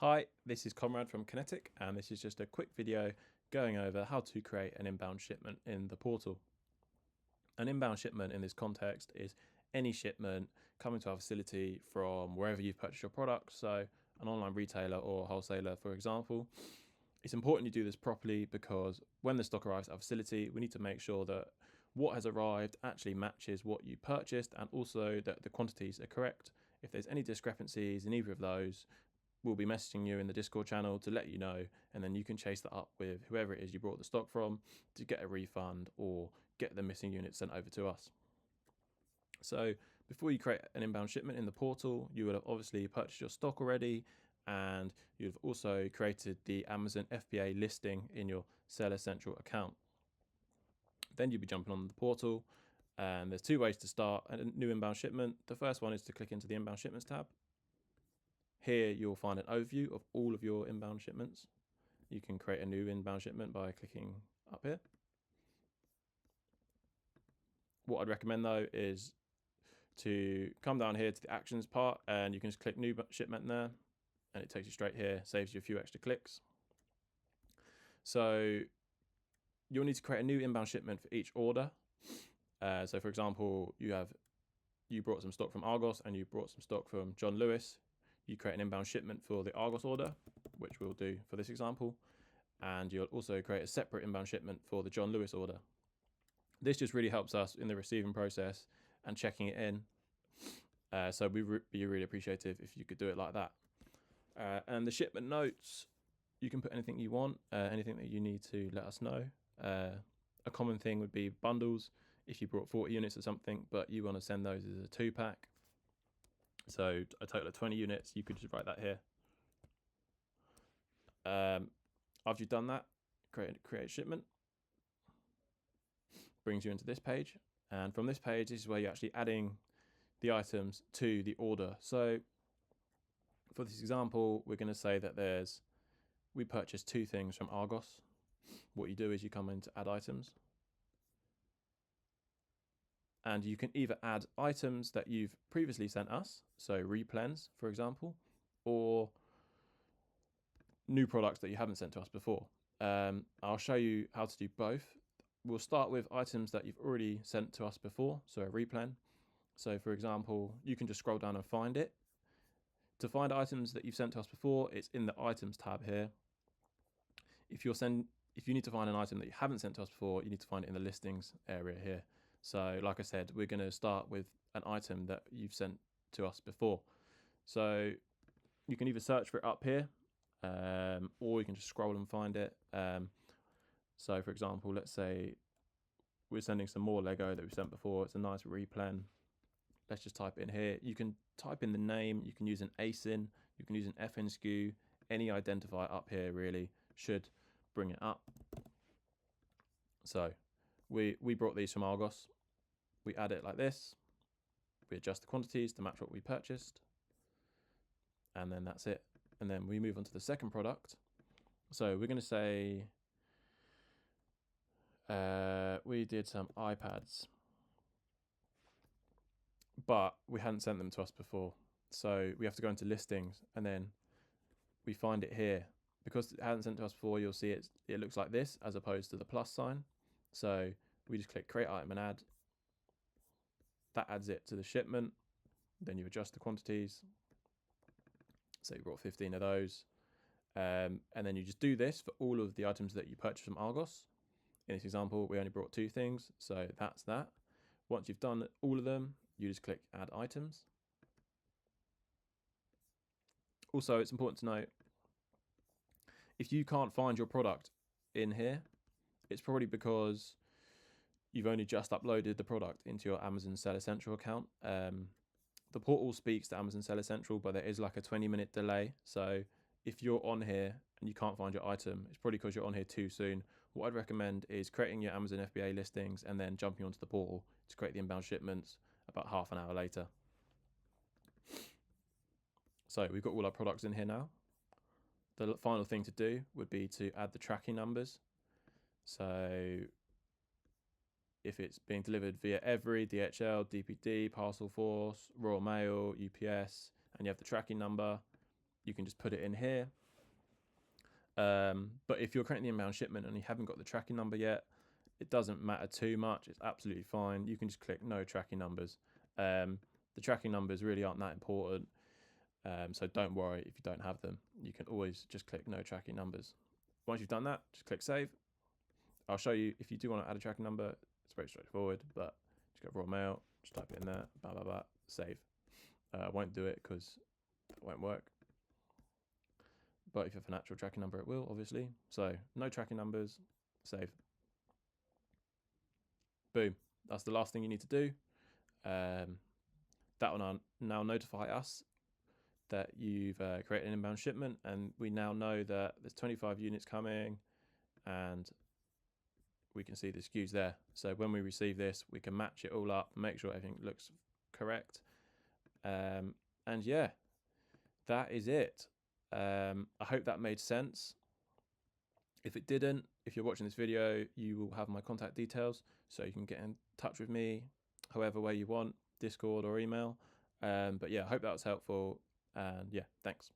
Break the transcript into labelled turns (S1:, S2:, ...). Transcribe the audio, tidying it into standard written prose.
S1: Hi, this is Conrad from Kinetic, and this is just a quick video going over how to create an inbound shipment in the portal. An inbound shipment in this context is any shipment coming to our facility from wherever you've purchased your product, so an online retailer or wholesaler, for example. It's important you do this properly because when the stock arrives at our facility, we need to make sure that what has arrived actually matches what you purchased and also that the quantities are correct. If there's any discrepancies in either of those, we'll be messaging you in the Discord channel to let you know, and then you can chase that up with whoever it is you brought the stock from to get a refund or get the missing units sent over to us. So before you create an inbound shipment in the portal, you will have obviously purchased your stock already, and you've also created the Amazon FBA listing in your Seller Central account. Then you'll be jumping on the portal, and there's two ways to start a new inbound shipment. The first one is to click into the inbound shipments tab. Here you'll find an overview of all of your inbound shipments. You can create a new inbound shipment by clicking up here. What I'd recommend though is to come down here to the actions part, and you can just click new shipment there, and it takes you straight here, saves you a few extra clicks. So you'll need to create a new inbound shipment for each order. So for example, you brought some stock from Argos and you brought some stock from John Lewis. You create an inbound shipment for the Argos order, which we'll do for this example, and you'll also create a separate inbound shipment for the John Lewis order. This just really helps us in the receiving process and checking it in. So we'd be really appreciative if you could do it like that. And the shipment notes, you can put anything you want, anything that you need to let us know. A common thing would be bundles. If you brought 40 units or something, but you want to send those as a 2-pack. So a total of 20 units, you could just write that here. After you've done that, create shipment. Brings you into this page. And from this page, this is where you're actually adding the items to the order. So for this example, we're going to say that we purchased 2 things from Argos. What you do is you come in to add items. And you can either add items that you've previously sent us, so replens, for example, or new products that you haven't sent to us before. I'll show you how to do both. We'll start with items that you've already sent to us before, so a replen. So for example, you can just scroll down and find it. To find items that you've sent to us before, it's in the items tab here. If you need to find an item that you haven't sent to us before, you need to find it in the listings area here. So like I said, we're going to start with an item that you've sent to us before. So you can either search for it up here, or you can just scroll and find it. So for example, let's say we're sending some more Lego that we've sent before. It's a nice replen. Let's just type it in here. You can type in the name. You can use an ASIN. You can use an FNSKU. Any identifier up here really should bring it up. So we brought these from Argos. We add it like this. We adjust the quantities to match what we purchased. And then that's it. And then we move on to the second product. So we're going to say we did some iPads, but we hadn't sent them to us before. So we have to go into listings, and then we find it here. Because it hadn't sent to us before, you'll see it looks like this as opposed to the plus sign. So we just click create item and add. That adds it to the shipment. Then you adjust the quantities. So you brought 15 of those. And then you just do this for all of the items that you purchased from Argos. In this example, we only brought 2 things, so that's that. Once you've done all of them, you just click add items. Also, it's important to note, if you can't find your product in here, it's probably because you've only just uploaded the product into your Amazon Seller Central account. The portal speaks to Amazon Seller Central, but there is like a 20-minute delay. So if you're on here and you can't find your item, it's probably because you're on here too soon. What I'd recommend is creating your Amazon FBA listings and then jumping onto the portal to create the inbound shipments about half an hour later. So we've got all our products in here now. The final thing to do would be to add the tracking numbers. So if it's being delivered via Every, DHL, DPD, Parcel Force, Royal Mail, UPS, and you have the tracking number, you can just put it in here. But if you're creating the inbound shipment and you haven't got the tracking number yet, it doesn't matter too much. It's absolutely fine. You can just click no tracking numbers. The tracking numbers really aren't that important. So don't worry if you don't have them. You can always just click no tracking numbers. Once you've done that, just click save. I'll show you if you do want to add a tracking number. It's very straightforward, but just go raw mail, just type it in there, blah, blah, blah, save. I won't do it because it won't work. But if you have an actual tracking number, it will, obviously. So no tracking numbers, save. Boom. That's the last thing you need to do. That will now notify us that you've created an inbound shipment, and we now know that there's 25 units coming, and we can see the SKUs there. So when we receive this, we can match it all up, make sure everything looks correct. And yeah, that is it. I hope that made sense. If it didn't, if you're watching this video, you will have my contact details, so you can get in touch with me however way you want, Discord or email. But yeah, I hope that was helpful. And yeah, thanks.